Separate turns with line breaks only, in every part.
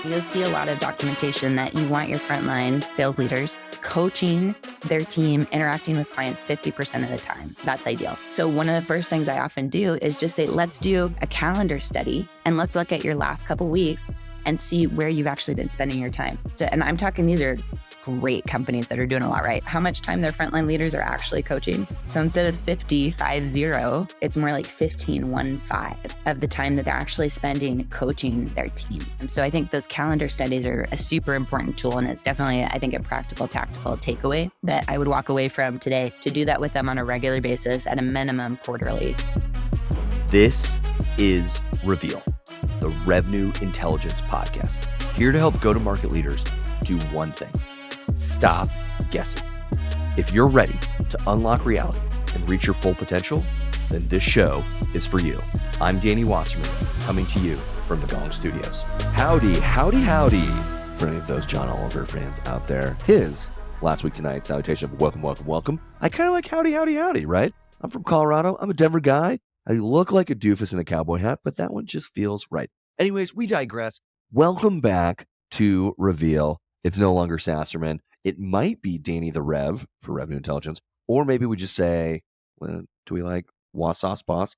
You'll see a lot of documentation that you want your frontline sales leaders coaching their team, interacting with clients 50% of the time. That's ideal. So one of the first things I often do is just say, let's do a calendar study and let's look at your last couple weeks and see where you've actually been spending your time. So, and I'm talking, these are great companies that are doing a lot right. How much time their frontline leaders are actually coaching. So instead of 50, it's more like 15 of the time that they're actually spending coaching their team. And so I think those calendar studies are a super important tool. And it's definitely, I think, a practical, tactical takeaway that I would walk away from today to do that with them on a regular basis at a minimum quarterly.
This is Reveal, the Revenue Intelligence Podcast, here to help go-to-market leaders do one thing: stop guessing. If you're ready to unlock reality and reach your full potential, then this show is for you. I'm Danny Wasserman, coming to you from the Gong Studios. Howdy, howdy, howdy, for any of those John Oliver fans out there. His last week tonight salutation of welcome, welcome, welcome. I kind of like howdy, howdy, howdy, right? I'm from Colorado. I'm a Denver guy. I look like a doofus in a cowboy hat, but that one just feels right. Anyways, we digress. Welcome back to Reveal. It's no longer Sasserman. It might be Danny the Rev for Revenue Intelligence, or maybe we just say, well, do we like Wausauce Boss?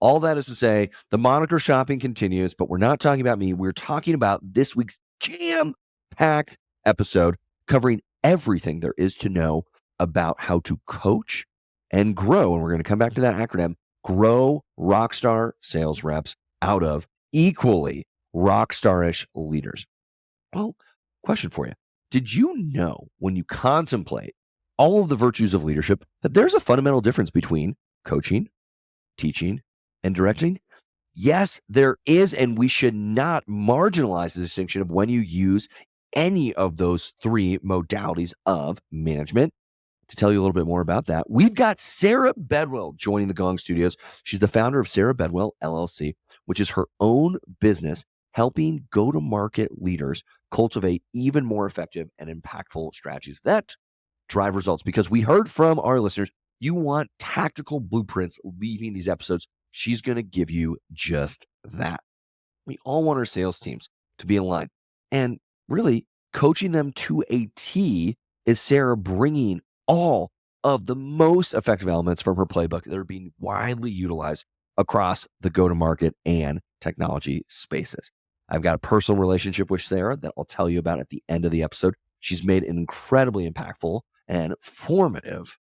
All that is to say, the moniker shopping continues, but we're not talking about me. We're talking about this week's jam-packed episode covering everything there is to know about how to coach and grow, and we're going to come back to that acronym, grow rockstar sales reps out of equally rockstarish leaders. Well, question for you. Did you know when you contemplate all of the virtues of leadership that there's a fundamental difference between coaching, teaching, and directing? Yes, there is, and we should not marginalize the distinction of when you use any of those three modalities of management. To tell you a little bit more about that, we've got Sarah Bedwell joining the Gong Studios. She's the founder of Sarah Bedwell LLC, which is her own business helping go-to-market leaders cultivate even more effective and impactful strategies that drive results. Because we heard from our listeners, you want tactical blueprints leaving these episodes. She's going to give you just that. We all want our sales teams to be in line. And really, coaching them to a T is Sarah bringing all of the most effective elements from her playbook that are being widely utilized across the go-to-market and technology spaces. I've got a personal relationship with Sarah that I'll tell you about at the end of the episode. She's made an incredibly impactful and formative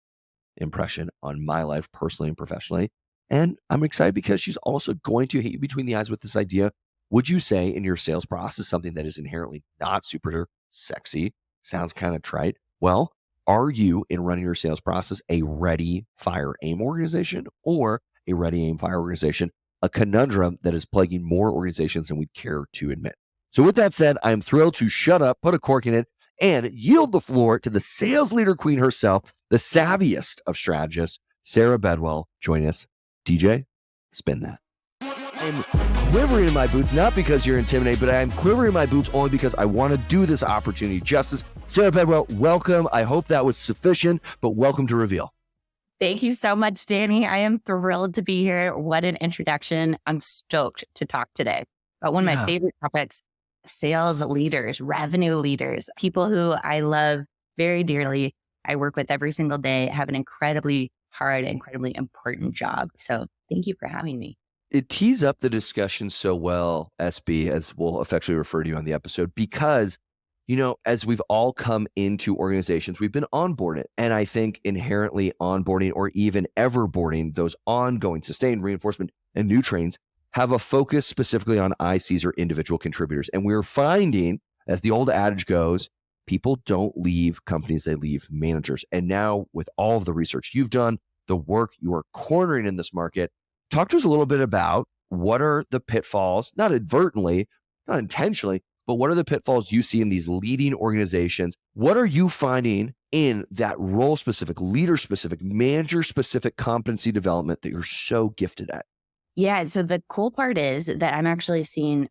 impression on my life personally and professionally. And I'm excited because she's also going to hit you between the eyes with this idea. Would you say in your sales process something that is inherently not super sexy, sounds kind of trite? Well, are you, in running your sales process, a ready, fire, aim organization or a ready, aim, fire organization? A conundrum that is plaguing more organizations than we'd care to admit. So with that said, I'm thrilled to shut up, put a cork in it, and yield the floor to the sales leader queen herself, the savviest of strategists, Sarah Bedwell. Join us. DJ, spin that. I'm quivering in my boots, not because you're intimidated, but I'm quivering in my boots only because I want to do this opportunity justice. Sarah Bedwell, welcome. I hope that was sufficient, but welcome to Reveal.
Thank you so much, Danny. I am thrilled to be here. What an introduction. I'm stoked to talk today about one of my favorite topics, sales leaders, revenue leaders, people who I love very dearly. I work with every single day, have an incredibly hard, incredibly important job. So thank you for having me.
It tees up the discussion so well, SB, as we'll affectionately refer to you on the episode, because, you know, as we've all come into organizations, we've been onboarded. And I think inherently onboarding or even everboarding, those ongoing sustained reinforcement and new trains have a focus specifically on ICs or individual contributors. And we're finding, as the old adage goes, people don't leave companies, they leave managers. And now with all of the research you've done, the work you are cornering in this market, talk to us a little bit about what are the pitfalls, not inadvertently, not intentionally, but what are the pitfalls you see in these leading organizations? What are you finding in that role-specific, leader-specific, manager-specific competency development that you're so gifted at?
Yeah, so the cool part is that I'm actually seeing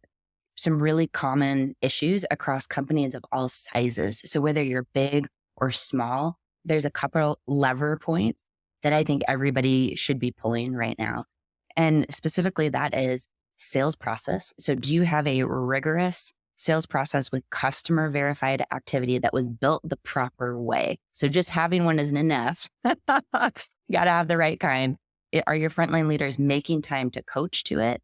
some really common issues across companies of all sizes. So whether you're big or small, there's a couple lever points that I think everybody should be pulling right now. And specifically that is sales process. So do you have a rigorous sales process with customer verified activity that was built the proper way. So just having one isn't enough. You got to have the right kind. Are your frontline leaders making time to coach to it?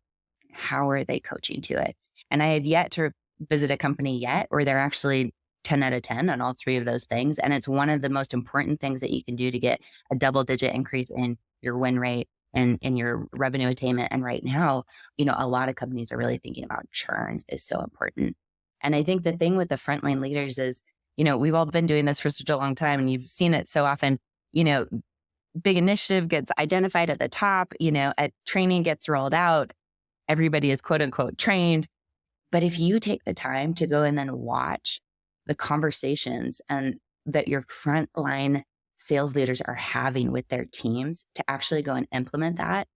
How are they coaching to it? And I have yet to visit a company yet where they're actually 10 out of 10 on all three of those things. And it's one of the most important things that you can do to get a double-digit increase in your win rate and in your revenue attainment. And right now, a lot of companies are really thinking about churn is so important. And I think the thing with the frontline leaders is, we've all been doing this for such a long time and you've seen it so often, big initiative gets identified at the top, a training gets rolled out, everybody is quote unquote trained. But if you take the time to go and then watch the conversations and that your frontline sales leaders are having with their teams to actually go and implement that,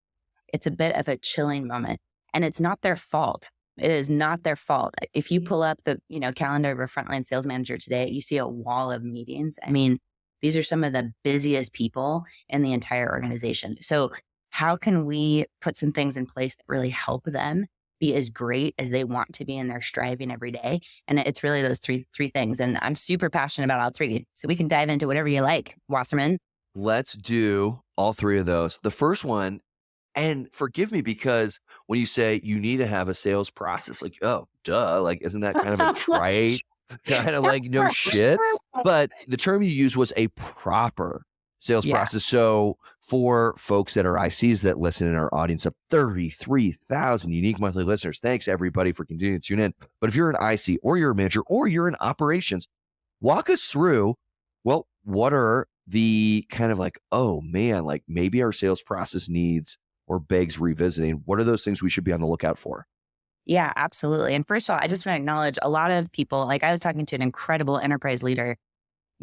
it's a bit of a chilling moment. And it's not their fault. It is not their fault. If you pull up the calendar of a frontline sales manager today, you see a wall of meetings. I mean, these are some of the busiest people in the entire organization. So how can we put some things in place that really help them be as great as they want to be and they're striving every day? And it's really those three things. And I'm super passionate about all three. So we can dive into whatever you like, Wasserman.
Let's do all three of those. The first one, and forgive me because when you say you need to have a sales process, like, oh, duh, like, isn't that kind of a trite, kind of like, no shit? But the term you used was a proper sales process. So for folks that are ICs that listen in our audience of 33,000 unique monthly listeners, thanks everybody for continuing to tune in. But if you're an IC or you're a manager or you're in operations, walk us through, well, what are the kind of like, oh man, like maybe our sales process needs or begs revisiting. What are those things we should be on the lookout for?
Yeah, absolutely. And first of all, I just want to acknowledge a lot of people, like I was talking to an incredible enterprise leader,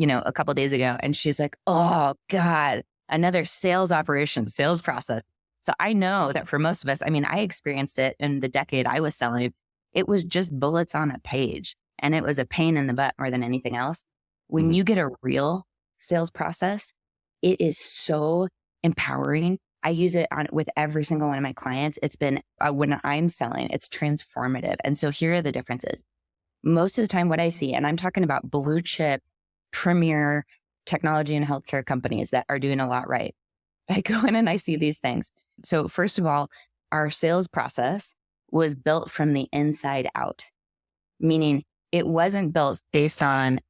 a couple of days ago, and she's like, oh God, another sales process. So I know that for most of us, I mean, I experienced it in the decade I was selling. It was just bullets on a page and it was a pain in the butt more than anything else. When you get a real sales process, it is so empowering. I use it with every single one of my clients. It's been, when I'm selling, it's transformative. And so here are the differences. Most of the time what I see, and I'm talking about blue chip, premier technology and healthcare companies that are doing a lot right. I go in and I see these things. So first of all, our sales process was built from the inside out, meaning it wasn't built based on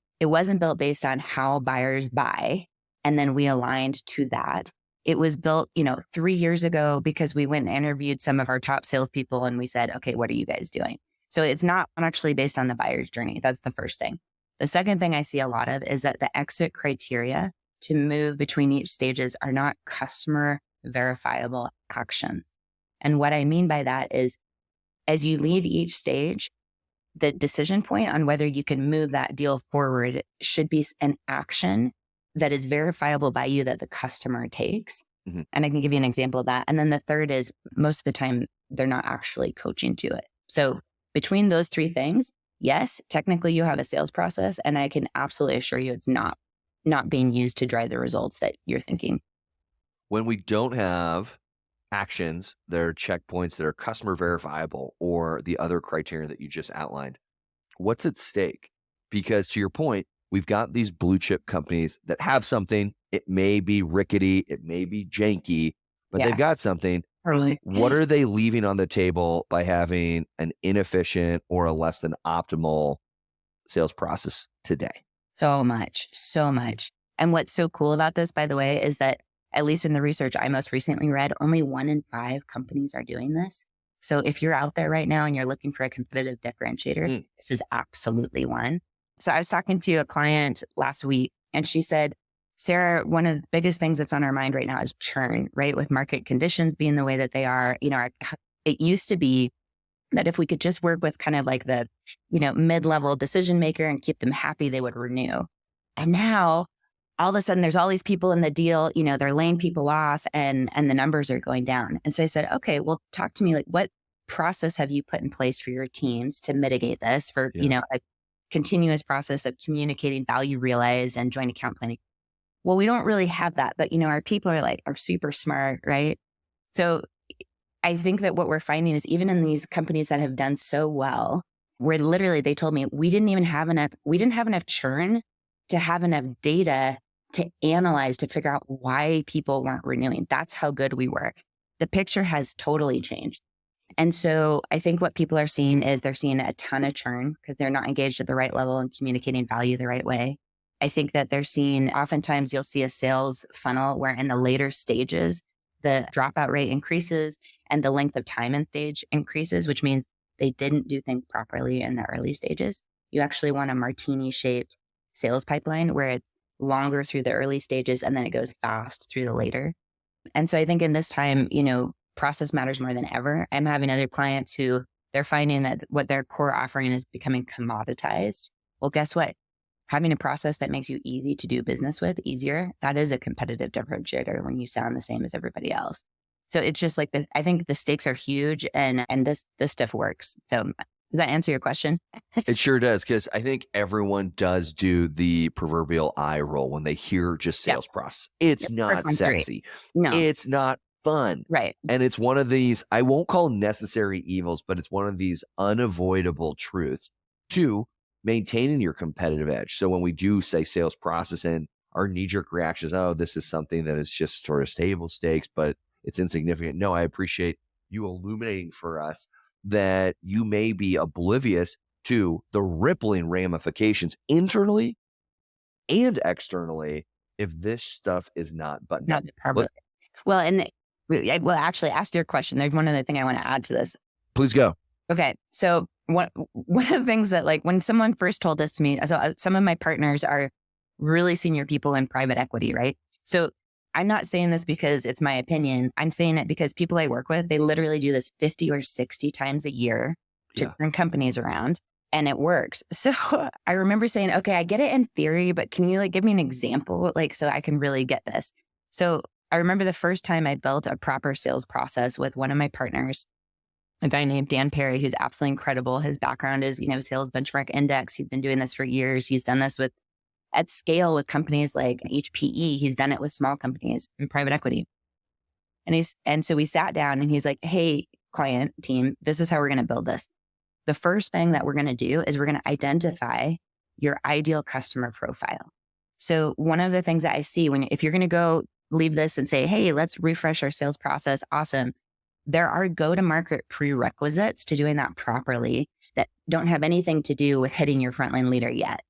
how buyers buy. And then we aligned to that. It was built, 3 years ago because we went and interviewed some of our top salespeople and we said, okay, what are you guys doing? So it's not actually based on the buyer's journey. That's the first thing. The second thing I see a lot of is that the exit criteria to move between each stages are not customer verifiable actions. And what I mean by that is as you leave each stage, the decision point on whether you can move that deal forward should be an action that is verifiable by you that the customer takes. And I can give you an example of that. And then the third is most of the time, they're not actually coaching to it. So between those three things, yes, technically you have a sales process, and I can absolutely assure you it's not being used to drive the results that you're thinking.
When we don't have actions that are checkpoints that are customer verifiable or the other criteria that you just outlined, what's at stake? Because to your point, we've got these blue chip companies that have something. It may be rickety, it may be janky, but they've got something.
Really?
What are they leaving on the table by having an inefficient or a less than optimal sales process today?
So much. And what's so cool about this, by the way, is that at least in the research I most recently read, only 1 in 5 companies are doing this. So if you're out there right now and you're looking for a competitive differentiator, this is absolutely one. So I was talking to a client last week and she said, Sarah, one of the biggest things that's on our mind right now is churn, right? With market conditions being the way that they are, it used to be that if we could just work with kind of like the, mid-level decision maker and keep them happy, they would renew. And now all of a sudden there's all these people in the deal, they're laying people off and the numbers are going down. And so I said, okay, well, talk to me, like what process have you put in place for your teams to mitigate this for, a continuous process of communicating value realized and joint account planning? Well, we don't really have that, but our people are super smart, right? So I think that what we're finding is even in these companies that have done so well where literally they told me we didn't have enough churn to have enough data to analyze, to figure out why people weren't renewing. That's how good we were. The picture has totally changed. And so I think what people are seeing is they're seeing a ton of churn because they're not engaged at the right level and communicating value the right way. I think that they're seeing, oftentimes you'll see a sales funnel where in the later stages, the dropout rate increases and the length of time in stage increases, which means they didn't do things properly in the early stages. You actually want a martini shaped sales pipeline where it's longer through the early stages and then it goes fast through the later. And so I think in this time, process matters more than ever. I'm having other clients who they're finding that what their core offering is becoming commoditized. Well, guess what? Having a process that makes you easy to do business with, easier, that is a competitive differentiator when you sound the same as everybody else. So it's just like, I think the stakes are huge and this stuff works. So does that answer your question?
It sure does, because I think everyone does do the proverbial eye roll when they hear just sales process. It's not sexy.
No.
It's not fun.
Right.
And it's one of these, I won't call necessary evils, but it's one of these unavoidable truths to maintaining your competitive edge. So when we do say sales process and our knee-jerk reaction is, oh, this is something that is just sort of table stakes, but it's insignificant. No, I appreciate you illuminating for us that you may be oblivious to the rippling ramifications internally and externally if this stuff is not buttoned up.
Well, actually, ask your question. There's one other thing I want to add to this.
Please go.
Okay. So one of the things that, like, when someone first told this to me, so some of my partners are really senior people in private equity, right? So I'm not saying this because it's my opinion. I'm saying it because people I work with, they literally do this 50 or 60 times a year to turn companies around, and it works. So I remember saying, okay, I get it in theory, but can you give me an example, so I can really get this? So I remember the first time I built a proper sales process with one of my partners, a guy named Dan Perry, who's absolutely incredible. His background is, Sales Benchmark Index. He's been doing this for years. He's done this at scale with companies like HPE. He's done it with small companies in private equity. And so we sat down and he's like, hey, client team, this is how we're going to build this. The first thing that we're going to do is we're going to identify your ideal customer profile. So one of the things that I see if you're going to go leave this and say, hey, let's refresh our sales process. Awesome. There are go-to-market prerequisites to doing that properly that don't have anything to do with hitting your frontline leader yet.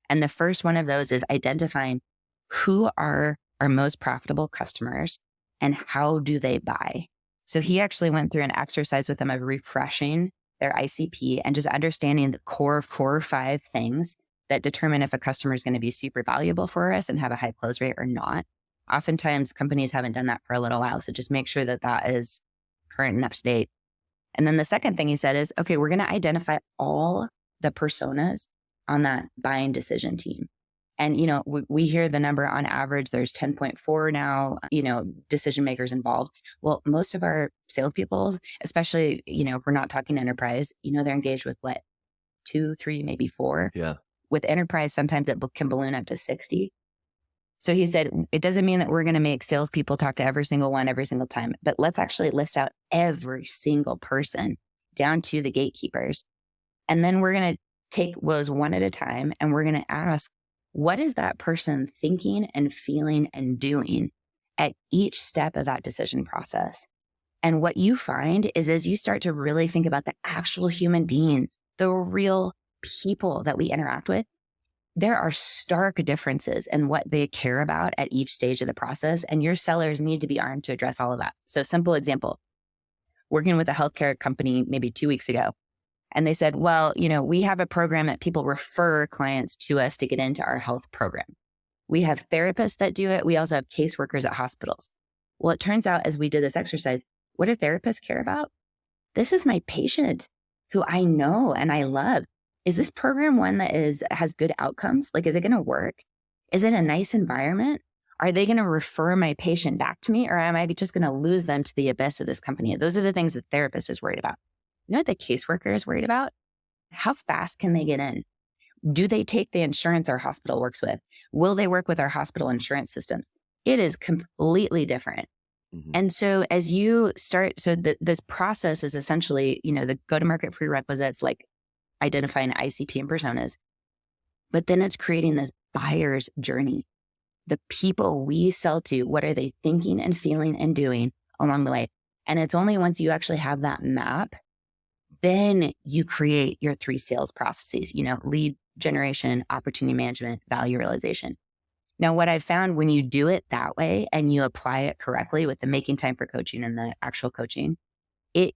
And the first one of those is identifying who are our most profitable customers and how do they buy. So he actually went through an exercise with them of refreshing their ICP and just understanding the core 4 or 5 things that determine if a customer is going to be super valuable for us and have a high close rate or not. Oftentimes companies haven't done that for a little while. So just make sure that that is current and up to date. And then the second thing he said is, okay, we're going to identify all the personas on that buying decision team. And, we hear the number on average, there's 10.4 now, decision makers involved. Well, most of our salespeople, especially, if we're not talking enterprise, they're engaged with 2, 3, maybe 4.
Yeah.
With enterprise, sometimes it can balloon up to 60. So he said, it doesn't mean that we're going to make salespeople talk to every single one every single time, but let's actually list out every single person down to the gatekeepers. And then we're going to take those one at a time and we're going to ask, what is that person thinking and feeling and doing at each step of that decision process? And what you find is as you start to really think about the actual human beings, the real people that we interact with, there are stark differences in what they care about at each stage of the process. And your sellers need to be armed to address all of that. So simple example, working with a healthcare company maybe 2 weeks ago. And they said, well, we have a program that people refer clients to us to get into our health program. We have therapists that do it. We also have caseworkers at hospitals. Well, it turns out as we did this exercise, what do therapists care about? This is my patient who I know and I love. Is this program one that has good outcomes? Is it going to work? Is it a nice environment? Are they going to refer my patient back to me, or am I just going to lose them to the abyss of this company? Those are the things the therapist is worried about. You know what the caseworker is worried about? How fast can they get in? Do they take the insurance our hospital works with? Will they work with our hospital insurance systems? It is completely different. Mm-hmm. And so as you start, this process is essentially, the go-to-market prerequisites, identifying ICP and personas, but then it's creating this buyer's journey. The people we sell to, what are they thinking and feeling and doing along the way? And it's only once you actually have that map, then you create your 3 sales processes, lead generation, opportunity management, value realization. Now, what I've found when you do it that way and you apply it correctly with the making time for coaching and the actual coaching, it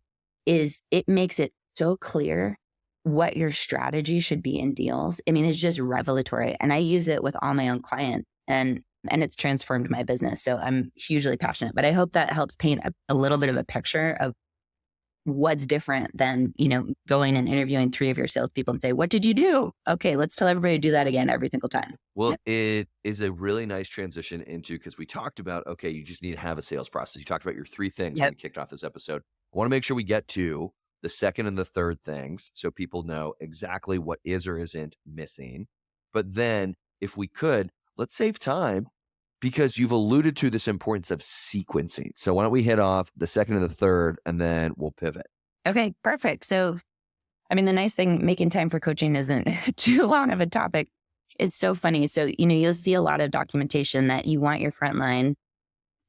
makes it so clear what your strategy should be in deals. I mean, it's just revelatory. And I use it with all my own clients and it's transformed my business. So I'm hugely passionate, but I hope that helps paint a little bit of a picture of what's different than, going and interviewing 3 of your salespeople and say, what did you do? Okay, let's tell everybody to do that again every single time.
Well, it is a really nice transition into, because we talked about, okay, you just need to have a sales process. You talked about your 3 things when we kicked off this episode. I want to make sure we get to the second and the third things so people know exactly what is or isn't missing. But then if we could, let's save time, because you've alluded to this importance of sequencing. So why don't we hit off the second and the third, and then we'll pivot.
Okay, perfect. So, I mean, the nice thing, making time for coaching isn't too long of a topic. It's so funny. So, you'll see a lot of documentation that you want your frontline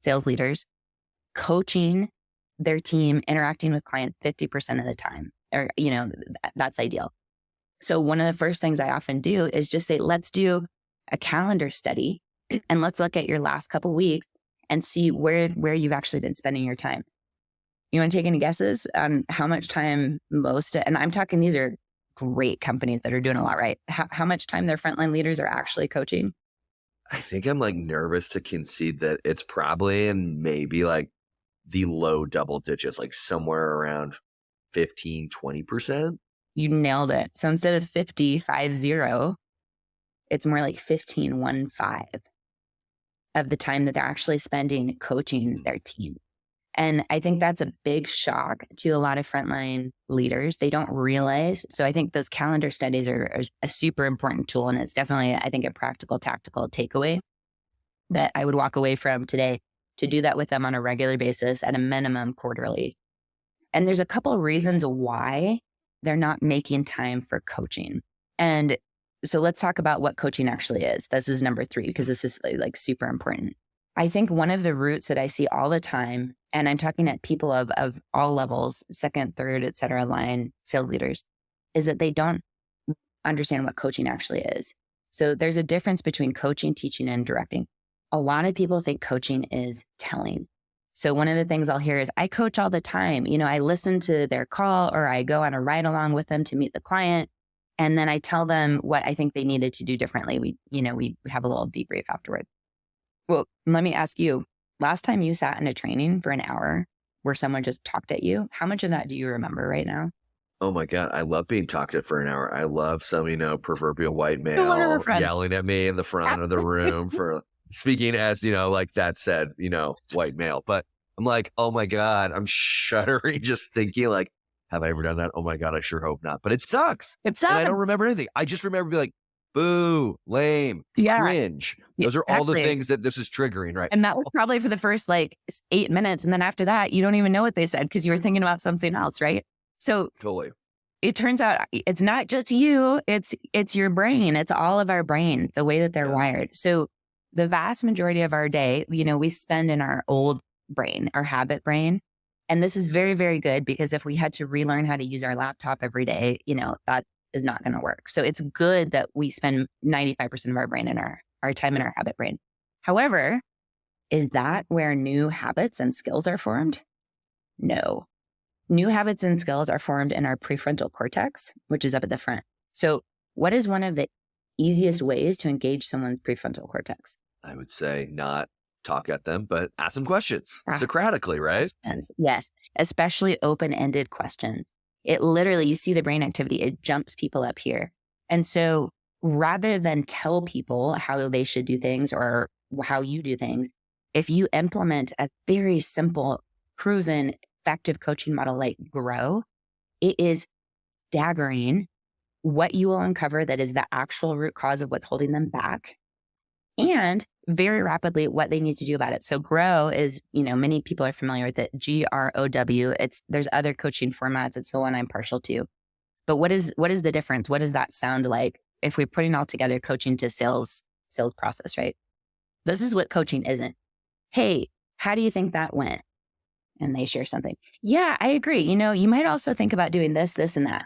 sales leaders coaching their team, interacting with clients 50% of the time, or, that's ideal. So one of the first things I often do is just say, let's do a calendar study and let's look at your last couple of weeks and see where you've actually been spending your time. You want to take any guesses on how much time and I'm talking, these are great companies that are doing a lot right. How much time their frontline leaders are actually coaching?
I think I'm nervous to concede that it's probably in maybe the low double digits, somewhere around 15, 20%.
You nailed it. So instead of 50, it's more like 15 of the time that they're actually spending coaching their team. And I think that's a big shock to a lot of frontline leaders. They don't realize. So I think those calendar studies are a super important tool. And it's definitely, I think, a practical, tactical takeaway that I would walk away from today, to do that with them on a regular basis, at a minimum quarterly. And there's a couple of reasons why they're not making time for coaching. And so let's talk about what coaching actually is. This is number 3, because this is super important. I think one of the roots that I see all the time, and I'm talking at people of all levels, second, third, et cetera, line sales leaders, is that they don't understand what coaching actually is. So there's a difference between coaching, teaching, and directing. A lot of people think coaching is telling. So one of the things I'll hear is, I coach all the time. I listen to their call, or I go on a ride along with them to meet the client. And then I tell them what I think they needed to do differently. We have a little debrief afterward. Well, let me ask you, last time you sat in a training for an hour where someone just talked at you, how much of that do you remember right now?
Oh my God. I love being talked at for an hour. I love some, proverbial white male yelling at me in the front of the room for speaking as, that said, white male. But I'm like, oh my God, I'm shuddering just thinking have I ever done that? Oh my God, I sure hope not. But it sucks.
It sucks.
And I don't remember anything. I just remember being boo, lame, cringe. Those are all the things that this is triggering, right?
And that was probably for the first 8 minutes. And then after that, you don't even know what they said because you were thinking about something else, right? So
totally.
It turns out it's not just you, it's your brain. It's all of our brain, the way that they're wired. So the vast majority of our day, we spend in our old brain, our habit brain. And this is very, very good, because if we had to relearn how to use our laptop every day, that is not going to work. So it's good that we spend 95% of our brain in our time in our habit brain. However, is that where new habits and skills are formed? No. New habits and skills are formed in our prefrontal cortex, which is up at the front. So what is one of the easiest ways to engage someone's prefrontal cortex?
I would say not talk at them, but ask them questions Socratically, right?
Yes, especially open-ended questions. It literally, you see the brain activity, it jumps people up here. And so rather than tell people how they should do things or how you do things, if you implement a very simple, proven, effective coaching model like GROW, it is staggering what you will uncover that is the actual root cause of what's holding them back, and very rapidly what they need to do about it. So GROW is, many people are familiar with it, GROW. There's other coaching formats. It's the one I'm partial to. But what is the difference? What does that sound like if we're putting all together coaching to sales process, right? This is what coaching isn't. Hey, how do you think that went? And they share something. Yeah, I agree. You might also think about doing this, this, and that.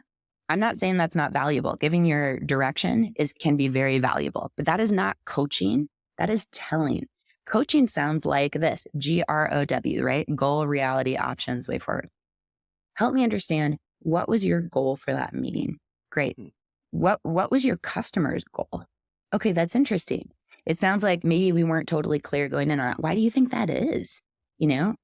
I'm not saying that's not valuable. Giving your direction can be very valuable, but that is not coaching. That is telling. Coaching sounds like this, GROW, right? Goal, reality, options, way forward. Help me understand, what was your goal for that meeting? Great. What was your customer's goal? Okay, that's interesting. It sounds like maybe we weren't totally clear going in on that. Why do you think that is?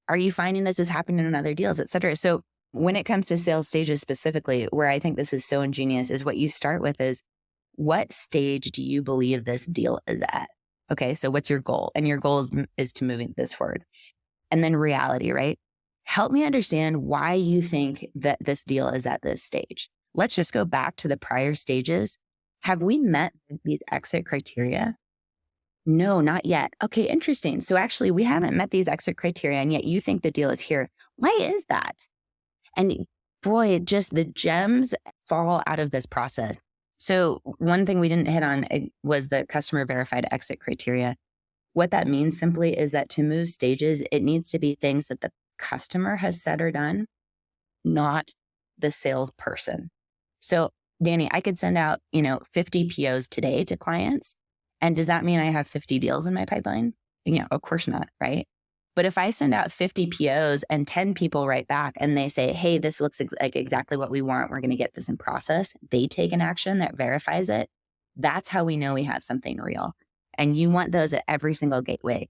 Are you finding this is happening in other deals, et cetera? So when it comes to sales stages specifically, where I think this is so ingenious is what you start with is, what stage do you believe this deal is at? Okay, so what's your goal? And your goal is to moving this forward. And then reality, right? Help me understand why you think that this deal is at this stage. Let's just go back to the prior stages. Have we met these exit criteria? No, not yet. Okay, interesting. So actually, we haven't met these exit criteria, and yet you think the deal is here. Why is that? And boy, just the gems fall out of this process. So one thing we didn't hit on was the customer verified exit criteria. What that means simply is that to move stages, it needs to be things that the customer has said or done, not the salesperson. So Danny, I could send out, 50 POs today to clients. And does that mean I have 50 deals in my pipeline? Of course not, right? But if I send out 50 POs and 10 people write back and they say, hey, this looks like exactly what we want, we're going to get this in process, they take an action that verifies it, that's how we know we have something real. And you want those at every single gateway.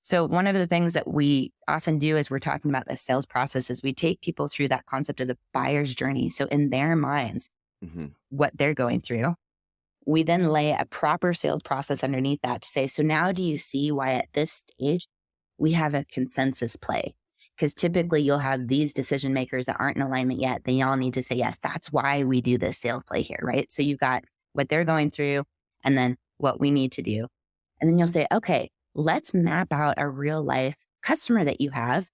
So one of the things that we often do as we're talking about the sales process is we take people through that concept of the buyer's journey. So in their minds, what they're going through, we then lay a proper sales process underneath that to say, so now do you see why at this stage we have a consensus play? Because typically you'll have these decision makers that aren't in alignment yet. They all need to say, yes, that's why we do this sales play here, right? So you've got what they're going through and then what we need to do. And then you'll say, okay, let's map out a real life customer that you have.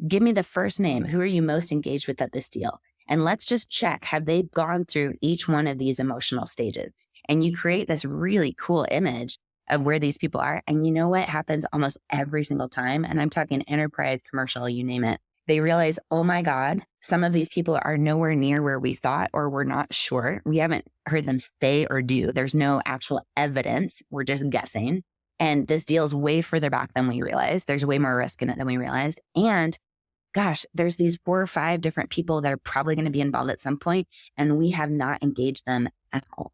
Give me the first name. Who are you most engaged with at this deal? And let's just check, have they gone through each one of these emotional stages? And you create this really cool image of where these people are. And you know what happens almost every single time? And I'm talking enterprise, commercial, you name it. They realize, oh my God, some of these people are nowhere near where we thought, or we're not sure. We haven't heard them say or do. There's no actual evidence. We're just guessing. And this deal is way further back than we realized. There's way more risk in it than we realized. And gosh, there's these 4 or 5 different people that are probably going to be involved at some point, and we have not engaged them at all.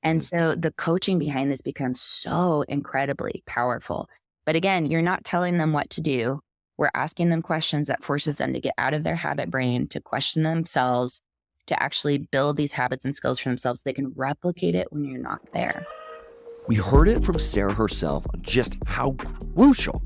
And so the coaching behind this becomes so incredibly powerful. But again, you're not telling them what to do. We're asking them questions that forces them to get out of their habit brain, to question themselves, to actually build these habits and skills for themselves so they can replicate it when you're not there.
We heard it from Sarah herself on just how crucial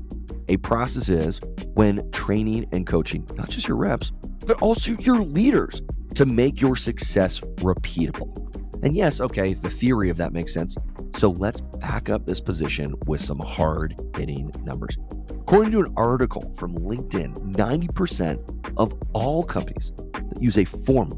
a process is when training and coaching, not just your reps, but also your leaders, to make your success repeatable. And yes, okay, the theory of that makes sense. So let's back up this position with some hard-hitting numbers. According to an article from LinkedIn, 90% of all companies that use a formal,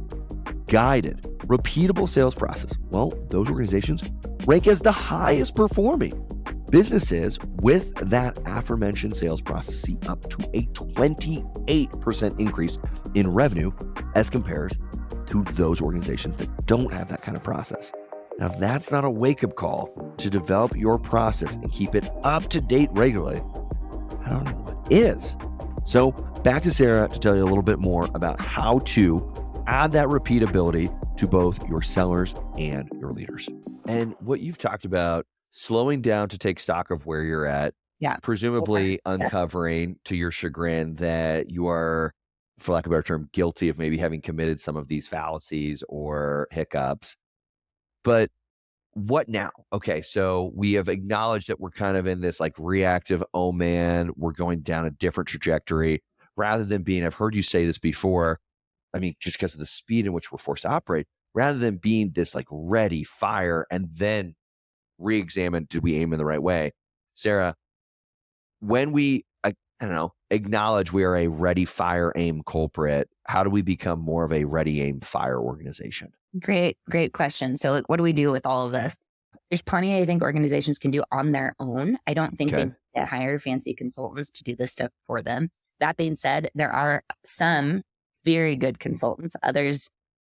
guided, repeatable sales process, well, those organizations rank as the highest performing. Businesses with that aforementioned sales process see up to a 28% increase in revenue as compared to those organizations that don't have that kind of process. Now, if that's not a wake-up call to develop your process and keep it up to date regularly, I don't know what is. So back to Sarah to tell you a little bit more about how to add that repeatability to both your sellers and your leaders. And what you've talked about, slowing down to take stock of where you're at, presumably uncovering to your chagrin that you are, for lack of a better term, guilty of maybe having committed some of these fallacies or hiccups. But what now? Okay, so we have acknowledged that we're kind of in this like reactive, oh man, we're going down a different trajectory, rather than being, I've heard you say this before, I mean, just because of the speed in which we're forced to operate, rather than being this like ready, fire, and then re-examine, did we aim in the right way? Sarah, when we, acknowledge we are a ready, fire, aim culprit, how do we become more of a ready, aim, fire organization?
Great question. So like, what do we do with all of this? There's plenty I think organizations can do on their own. I don't think they
Okay.
need to hire fancy consultants to do this stuff for them. That being said, there are some very good consultants, others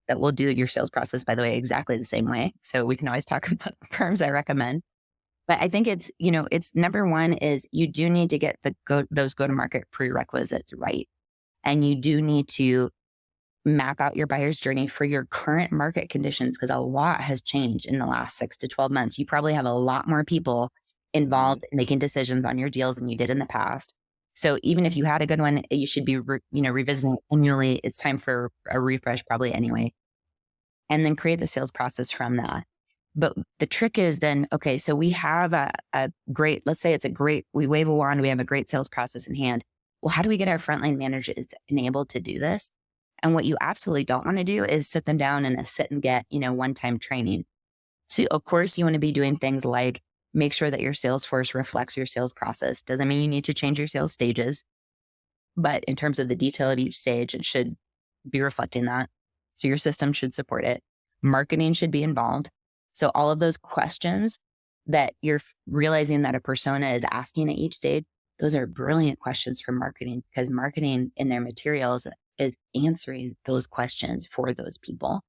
that will do your sales process, by the way, exactly the same way. So we can always talk about firms I recommend. But I think it's number one is you do need to get those go-to-market prerequisites right. And you do need to map out your buyer's journey for your current market conditions because a lot has changed in the last 6 to 12 months. You probably have a lot more people involved in making decisions on your deals than you did in the past. So even if you had a good one, you should be revisiting annually. It's time for a refresh probably anyway. And then create the sales process from that. But the trick is then, okay, so we have a great, let's say we wave a wand, we have a great sales process in hand. Well, how do we get our frontline managers enabled to do this? And what you absolutely don't want to do is sit them down in a sit and get, one-time training. So of course you want to be doing things like make sure that your sales force reflects your sales process. Doesn't mean you need to change your sales stages, but in terms of the detail of each stage, it should be reflecting that. So your system should support it. Marketing should be involved. So all of those questions that you're realizing that a persona is asking at each stage, those are brilliant questions for marketing because marketing in their materials is answering those questions for those people.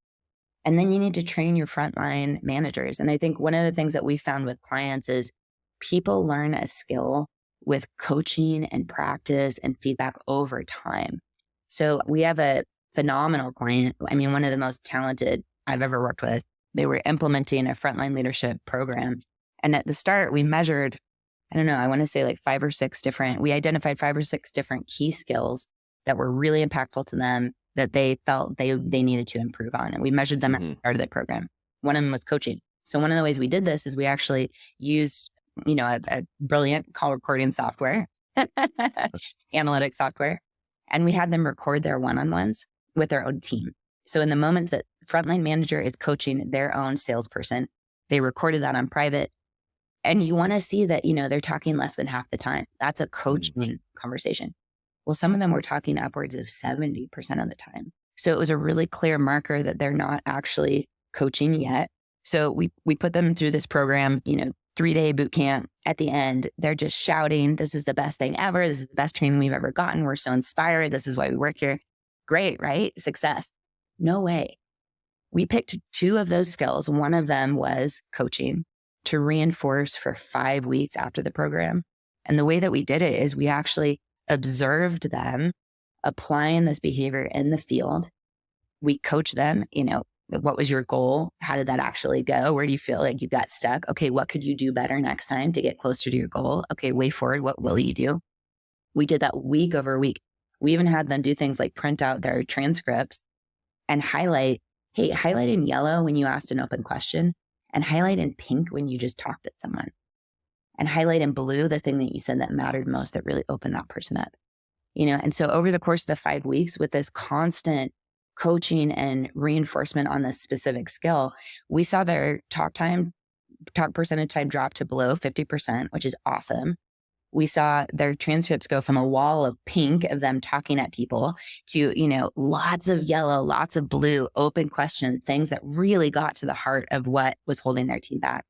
And then you need to train your frontline managers. And I think one of the things that we found with clients is people learn a skill with coaching and practice and feedback over time. So we have a phenomenal client. I mean, one of the most talented I've ever worked with. They were implementing a frontline leadership program. And at the start, we measured, I don't know, I want to say like we identified 5 or 6 different key skills that were really impactful to them that they felt they needed to improve on. And we measured them at the start of the program. One of them was coaching. So one of the ways we did this is we actually used, a brilliant call recording software, analytic software, and we had them record their one-on-ones with their own team. So in the moment that frontline manager is coaching their own salesperson, they recorded that on private. And you want to see that, they're talking less than half the time. That's a coaching conversation. Well, some of them were talking upwards of 70% of the time. So it was a really clear marker that they're not actually coaching yet. So we put them through this program, 3-day boot camp. At the end, they're just shouting, this is the best thing ever. This is the best training we've ever gotten. We're so inspired. This is why we work here. Great, right? Success. No way. We picked 2 of those skills. One of them was coaching to reinforce for 5 weeks after the program. And the way that we did it is we actually observed them applying this behavior in the field. We coached them, what was your goal? How did that actually go? Where do you feel like you got stuck? Okay, what could you do better next time to get closer to your goal? Okay, way forward, what will you do? We did that week over week. We even had them do things like print out their transcripts and highlight in yellow when you asked an open question and highlight in pink when you just talked at someone. And highlight in blue the thing that you said that mattered most that really opened that person up. And so over the course of the 5 weeks with this constant coaching and reinforcement on this specific skill, we saw their talk percentage time drop to below 50%, which is awesome. We saw their transcripts go from a wall of pink of them talking at people to, lots of yellow, lots of blue, open questions, things that really got to the heart of what was holding their team back.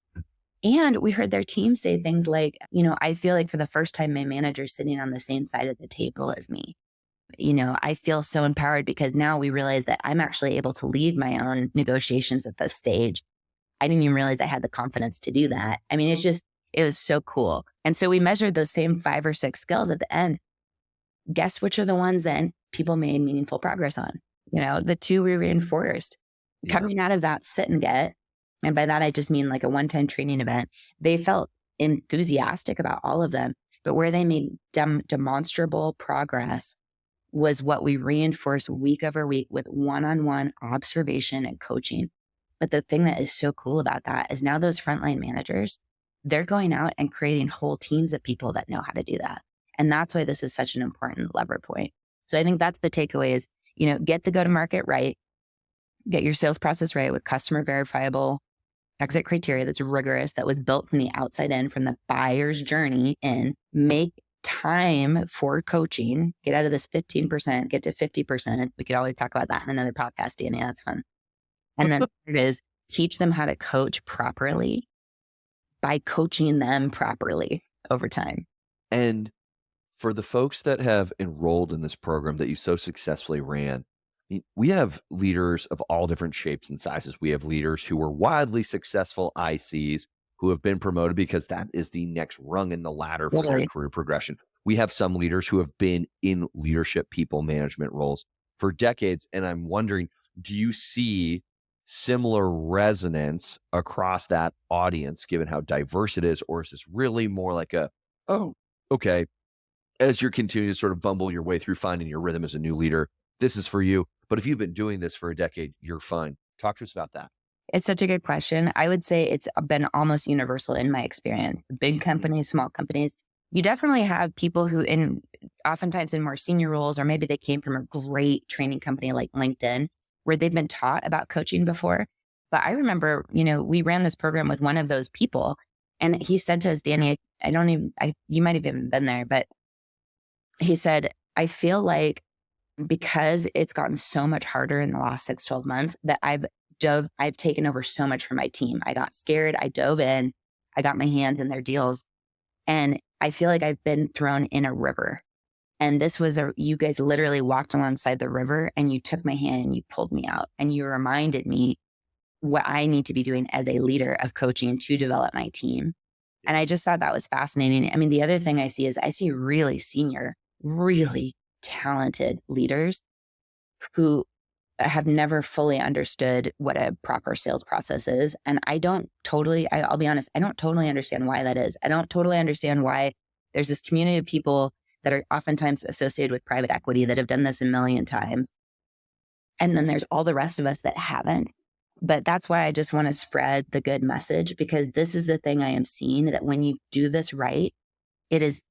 And we heard their team say things like, I feel like for the first time, my manager's sitting on the same side of the table as me. I feel so empowered because now we realize that I'm actually able to lead my own negotiations at this stage. I didn't even realize I had the confidence to do that. I mean, it was so cool. And so we measured those same 5 or 6 skills at the end. Guess which are the ones that people made meaningful progress on? The 2 we reinforced. Coming out of that sit and get, and by that I just mean like a one-time training event, they felt enthusiastic about all of them. But where they made demonstrable progress was what we reinforced week over week with one-on-one observation and coaching. But the thing that is so cool about that is now those frontline managers, they're going out and creating whole teams of people that know how to do that. And that's why this is such an important lever point. So I think that's the takeaway is, get the go-to-market right, get your sales process right with customer verifiable exit criteria that's rigorous, that was built from the outside in, from the buyer's journey in, make time for coaching, get out of this 15%, get to 50%. We could always talk about that in another podcast, Danny. That's fun. And then it is teach them how to coach properly by coaching them properly over time.
And for the folks that have enrolled in this program that you so successfully ran, we have leaders of all different shapes and sizes. We have leaders who were wildly successful ICs who have been promoted because that is the next rung in the ladder for their career progression. We have some leaders who have been in leadership people management roles for decades. And I'm wondering, do you see similar resonance across that audience, given how diverse it is? Or is this really more like oh, okay, as you're continuing to sort of bumble your way through finding your rhythm as a new leader, this is for you. But if you've been doing this for a decade, you're fine. Talk to us about that.
It's such a good question. I would say it's been almost universal in my experience. Big companies, small companies, you definitely have people who oftentimes in more senior roles, or maybe they came from a great training company like LinkedIn, where they've been taught about coaching before. But I remember, we ran this program with one of those people, and he said to us, Danny, you might have even been there, but he said, I feel like because it's gotten so much harder in the last 6-12 months that I've taken over so much from my team. I got scared. I dove in. I got my hands in their deals. And I feel like I've been thrown in a river. And this was you guys literally walked alongside the river and you took my hand and you pulled me out. And you reminded me what I need to be doing as a leader of coaching to develop my team. And I just thought that was fascinating. I mean, the other thing I see is I see really senior, really talented leaders who have never fully understood what a proper sales process is. And I'll be honest, I don't totally understand why that is. I don't totally understand why there's this community of people that are oftentimes associated with private equity that have done this a million times. And then there's all the rest of us that haven't. But that's why I just want to spread the good message, because this is the thing I am seeing, that when you do this right, it is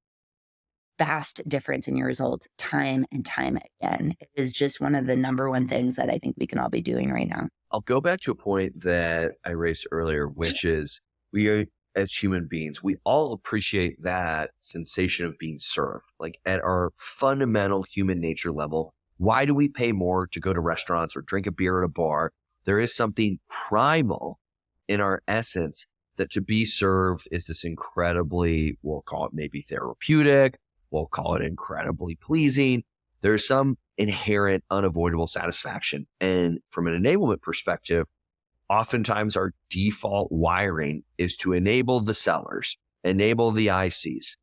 vast difference in your results time and time again. It is just one of the number one things that I think we can all be doing right now.
I'll go back to a point that I raised earlier, which is we are, as human beings, we all appreciate that sensation of being served. Like at our fundamental human nature level, why do we pay more to go to restaurants or drink a beer at a bar? There is something primal in our essence that to be served is this incredibly, we'll call it maybe therapeutic, we'll call it incredibly pleasing. There's some inherent unavoidable satisfaction. And from an enablement perspective, oftentimes our default wiring is to enable the sellers, enable the ICs.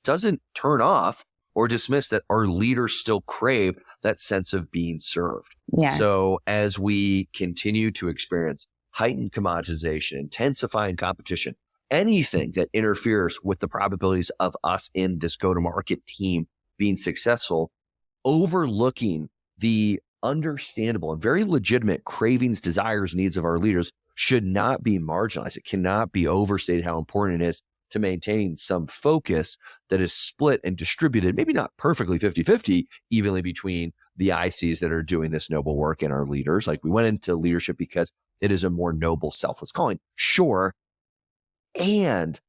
Doesn't turn off or dismiss that our leaders still crave that sense of being served.
Yeah.
So as we continue to experience heightened commoditization, intensifying competition, anything that interferes with the probabilities of us in this go-to-market team being successful, overlooking the understandable and very legitimate cravings, desires, needs of our leaders should not be marginalized. It cannot be overstated how important it is to maintain some focus that is split and distributed, maybe not perfectly 50-50, evenly between the ICs that are doing this noble work and our leaders. Like we went into leadership because it is a more noble, selfless calling. Sure. And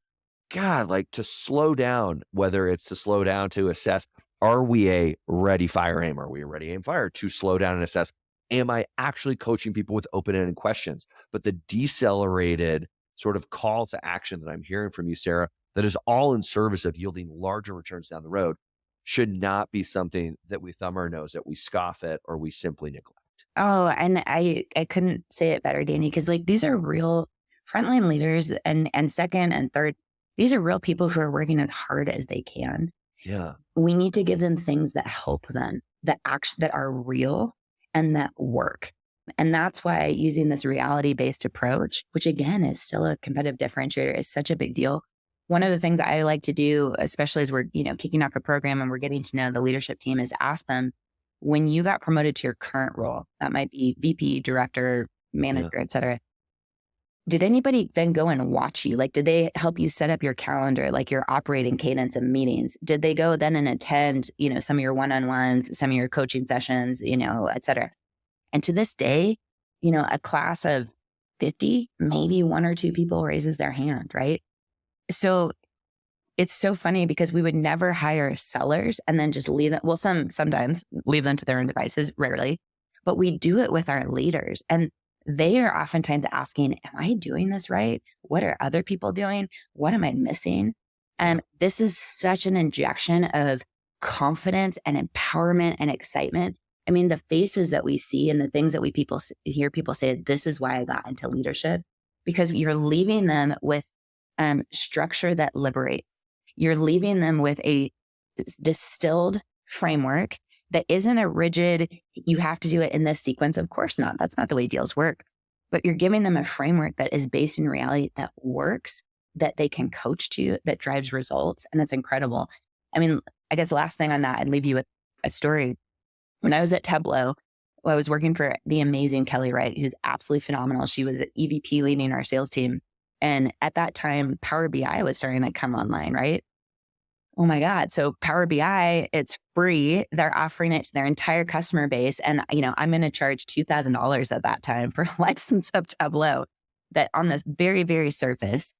God, like to slow down, whether it's to slow down to assess, are we a ready, fire, aim? Are we a ready, aim, fire? To slow down and assess, am I actually coaching people with open-ended questions? But the decelerated sort of call to action that I'm hearing from you, Sarah, that is all in service of yielding larger returns down the road should not be something that we thumb our nose at, we scoff at, or we simply neglect.
Oh, and I couldn't say it better, Danny, because like these are real frontline leaders and second and third. These are real people who are working as hard as they can.
Yeah.
We need to give them things that help them, that are real and that work. And that's why using this reality-based approach, which again is still a competitive differentiator, is such a big deal. One of the things I like to do, especially as we're, kicking off a program and we're getting to know the leadership team, is ask them, when you got promoted to your current role, that might be VP, director, manager, et cetera, did anybody then go and watch you? Like, did they help you set up your calendar, like your operating cadence of meetings? Did they go then and attend, some of your one-on-ones, some of your coaching sessions, et cetera? And to this day, a class of 50, maybe one or two people raises their hand, right? So it's so funny because we would never hire sellers and then just leave them. Well, sometimes leave them to their own devices, rarely, but we do it with our leaders. And they are oftentimes asking, am I doing this right? What are other people doing? What am I missing? And this is such an injection of confidence and empowerment and excitement. I mean, the faces that we see and the things that we hear people say, this is why I got into leadership, because you're leaving them with structure that liberates. You're leaving them with a distilled framework that isn't a rigid, you have to do it in this sequence. Of course not. That's not the way deals work. But you're giving them a framework that is based in reality, that works, that they can coach to, that drives results. And it's incredible. I mean, I guess the last thing on that, I'd leave you with a story. When I was at Tableau, I was working for the amazing Kelly Wright, who's absolutely phenomenal. She was at EVP leading our sales team. And at that time, Power BI was starting to come online, right? Oh my God. So Power BI, it's free. They're offering it to their entire customer base. And, I'm going to charge $2,000 at that time for a license of Tableau that on this very, very surface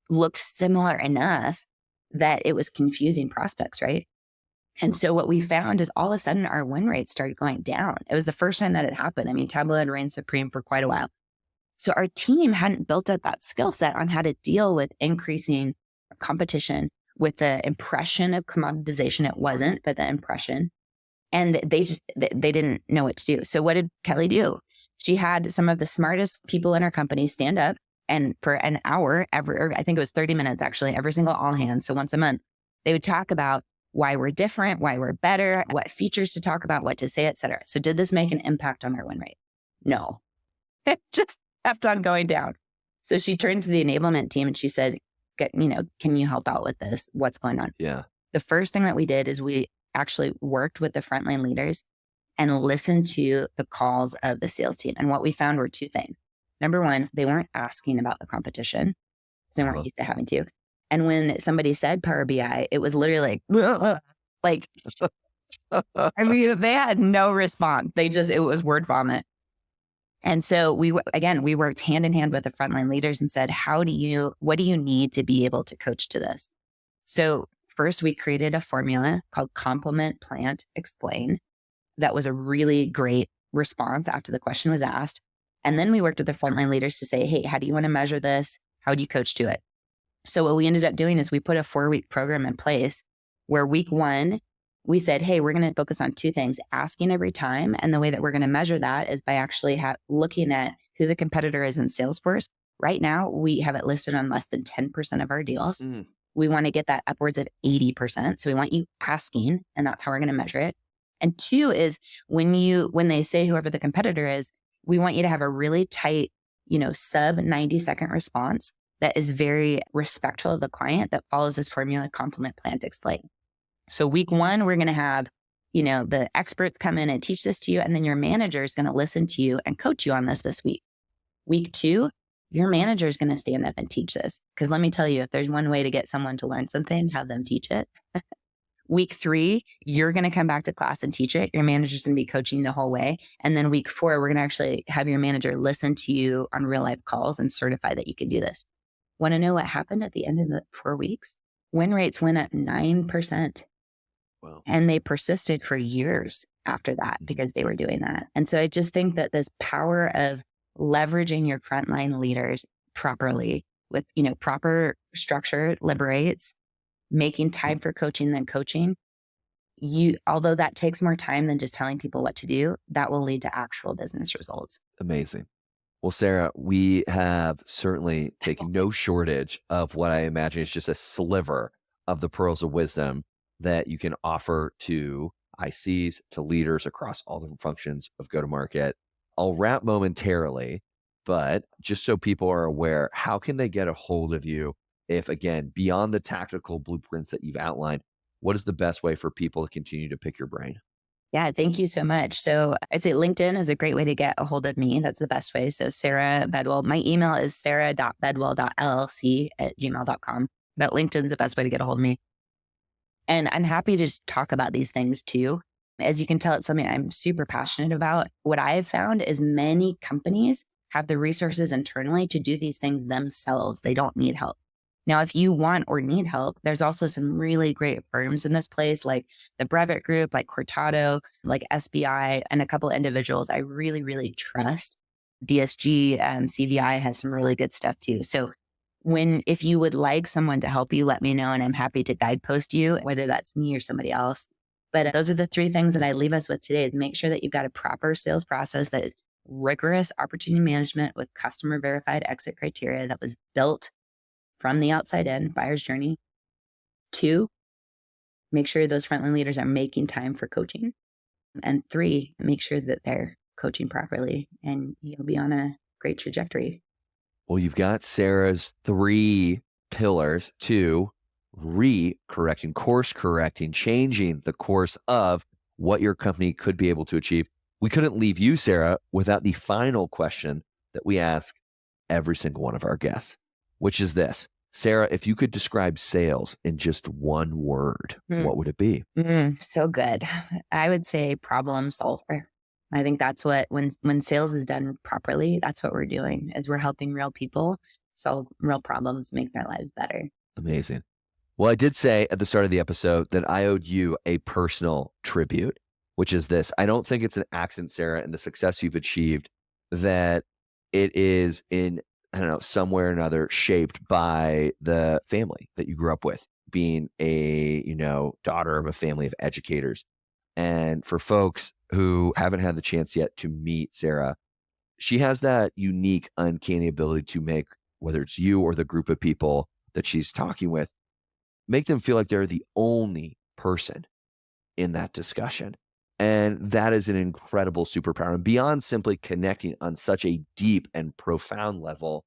looked similar enough that it was confusing prospects, right? And so what we found is all of a sudden our win rates started going down. It was the first time that it happened. I mean, Tableau had reigned supreme for quite a while. So our team hadn't built up that skill set on how to deal with increasing competition, with the impression of commoditization. It wasn't, but the impression. And they didn't know what to do. So what did Kelly do? She had some of the smartest people in her company stand up, and for an hour, I think it was 30 minutes actually, every single all hands. So once a month, they would talk about why we're different, why we're better, what features to talk about, what to say, et cetera. So did this make an impact on our win rate? No, it just kept on going down. So she turned to the enablement team and she said, can you help out with this? What's going on?
Yeah.
The first thing that we did is we actually worked with the frontline leaders and listened to the calls of the sales team. And what we found were two things. Number one, they weren't asking about the competition because they weren't used to having to. And when somebody said Power BI, it was literally like, I mean, they had no response. It was word vomit. And so we worked hand in hand with the frontline leaders and said, what do you need to be able to coach to this? So first we created a formula called Complement, Plant, Explain. That was a really great response after the question was asked. And then we worked with the frontline leaders to say, hey, how do you want to measure this? How do you coach to it? So what we ended up doing is we put a 4-week program in place where week 1, we said, hey, we're going to focus on 2 things, asking every time. And the way that we're going to measure that is by actually looking at who the competitor is in Salesforce. Right now, we have it listed on less than 10% of our deals. We want to get that upwards of 80%. So we want you asking, and that's how we're going to measure it. And 2 is when they say whoever the competitor is, we want you to have a really tight, sub 90-second response that is very respectful of the client, that follows this formula, Complement, Plant, Explain. So week 1, we're going to have, the experts come in and teach this to you. And then your manager is going to listen to you and coach you on this week. Week 2, your manager is going to stand up and teach this. Because let me tell you, if there's one way to get someone to learn something, have them teach it. Week 3, you're going to come back to class and teach it. Your manager's going to be coaching the whole way. And then week 4, we're going to actually have your manager listen to you on real life calls and certify that you can do this. Want to know what happened at the end of the 4 weeks? Win rates went up 9%.
Wow.
And they persisted for years after that because they were doing that. And so I just think that this power of leveraging your frontline leaders properly with, proper structure liberates, making time for coaching than coaching. Although that takes more time than just telling people what to do, that will lead to actual business results.
Amazing. Well, Sarah, we have certainly taken no shortage of what I imagine is just a sliver of the pearls of wisdom that you can offer to ICs, to leaders across all different functions of go-to-market. I'll wrap momentarily, but just so people are aware, how can they get a hold of you if, again, beyond the tactical blueprints that you've outlined, what is the best way for people to continue to pick your brain?
Yeah, thank you so much. So I'd say LinkedIn is a great way to get a hold of me. That's the best way. So Sarah Bedwell, my email is sarah.bedwell.llc@gmail.com. But LinkedIn is the best way to get a hold of me. And I'm happy to just talk about these things too. As you can tell, it's something I'm super passionate about. What I have found is many companies have the resources internally to do these things themselves. They don't need help. Now, if you want or need help, there's also some really great firms in this place, like the Brevet Group, like Cortado, like SBI, and a couple of individuals I really, really trust DSG, CVI has some really good stuff too. So if you would like someone to help you, let me know and I'm happy to guidepost you, whether that's me or somebody else. But those are the 3 things that I leave us with today is make sure that you've got a proper sales process that is rigorous opportunity management with customer verified exit criteria that was built from the outside in, buyer's journey. 2, make sure those frontline leaders are making time for coaching. And 3, make sure that they're coaching properly and you'll be on a great trajectory.
Well, you've got Sarah's 3 pillars to re-correcting, course correcting, changing the course of what your company could be able to achieve. We couldn't leave you, Sarah, without the final question that we ask every single one of our guests, which is this. Sarah, if you could describe sales in just one word, what would it be?
So good. I would say problem solver. I think that's what, when sales is done properly, that's what we're doing, is we're helping real people solve real problems, make their lives better.
Amazing. Well, I did say at the start of the episode that I owed you a personal tribute, which is this. I don't think it's an accident, Sarah, and the success you've achieved, that it is in, I don't know, somewhere or another shaped by the family that you grew up with, being a, daughter of a family of educators. And for folks who haven't had the chance yet to meet Sarah, she has that unique, uncanny ability to make, whether it's you or the group of people that she's talking with, make them feel like they're the only person in that discussion. And that is an incredible superpower. And beyond simply connecting on such a deep and profound level,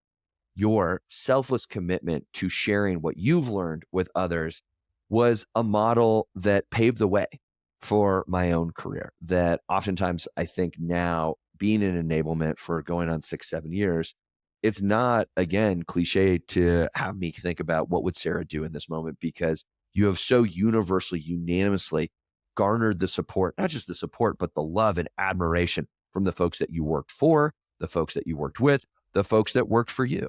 your selfless commitment to sharing what you've learned with others was a model that paved the way for my own career, that oftentimes I think now, being in enablement for going on 6-7 years, it's not, again, cliche to have me think about what would Sarah do in this moment, because you have so universally, unanimously garnered the support, not just the support, but the love and admiration from the folks that you worked for, the folks that you worked with, the folks that worked for you.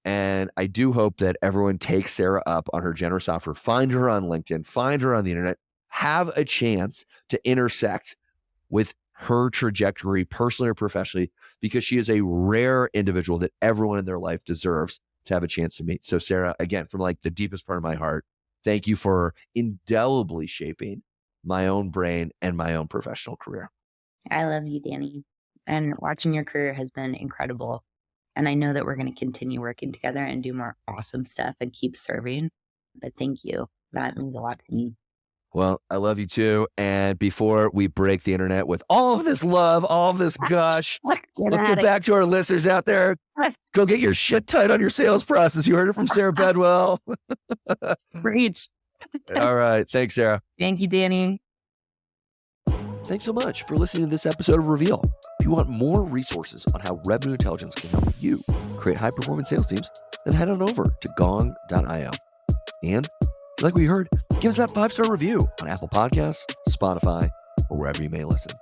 And I do hope that everyone takes Sarah up on her generous offer. Find her on LinkedIn, find her on the internet, have a chance to intersect with her trajectory, personally or professionally, because she is a rare individual that everyone in their life deserves to have a chance to meet. So Sarah, again, from like the deepest part of my heart, thank you for indelibly shaping my own brain and my own professional career.
I love you, Danny. And watching your career has been incredible. And I know that we're going to continue working together and do more awesome stuff and keep serving. But thank you. That means a lot to me.
Well, I love you too. And before we break the internet with all of this love, all of this gush, let's get back to our listeners out there. Go get your shit tight on your sales process. You heard it from Sarah Bedwell.
Preach.
All right. Thanks, Sarah.
Thank you, Danny.
Thanks so much for listening to this episode of Reveal. If you want more resources on how revenue intelligence can help you create high-performance sales teams, then head on over to Gong.io. And like we heard, give us that 5-star review on Apple Podcasts, Spotify, or wherever you may listen.